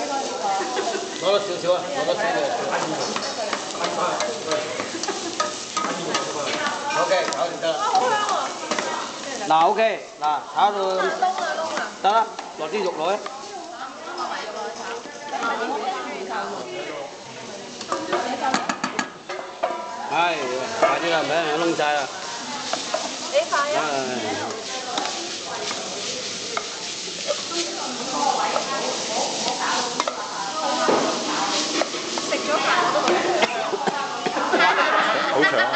攞多少少啊，攞多少少。OK， 搞掂得啦。好香啊！嗱 OK， 嗱炒到得啦，落啲肉落去。係，快啲啦，唔好燶晒啦。你快啊！食咗飯我都覺得好長啊！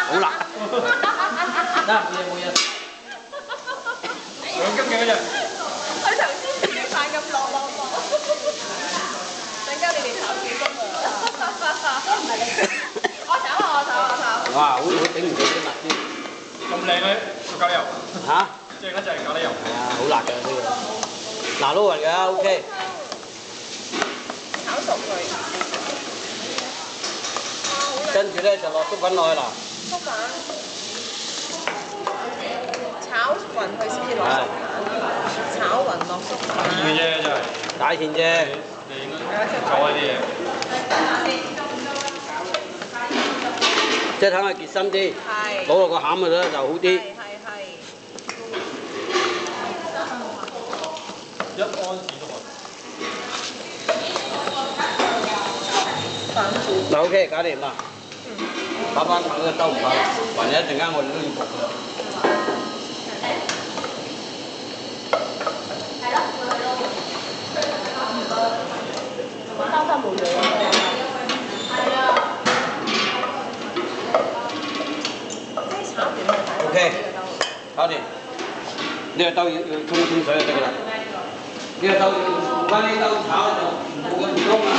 好辣。得，冇嘢。2斤幾嗰隻？佢頭先食嘅飯咁落。陣間你哋炒幾多啊？都唔係你。我炒。哇，好頂唔住啲辣椒。咁靚嘅個咖喱油。嚇？正一隻咖喱油。係啊，好辣嘅呢個。嗱，撈勻㗎 ，OK。炒熟佢。跟住咧就落粥粉落去啦。粥粉。炒勻佢先至落粥粉。炒勻落粥粉。易嘅啫，真係。打芡啫。你應該做開啲嘢。即係等佢結身啲。係。攞落個餡度咧就好啲。係。1安士都可。嗱 OK， 搞掂啦。打翻佢個兜唔夠，還有一陣間我哋都要焗㗎啦。包翻冇咗。係啊。即係炒完咪 OK， 搞掂。呢個兜要沖水就得㗎啦。呢個兜用翻呢兜炒就冇咁唔通啦。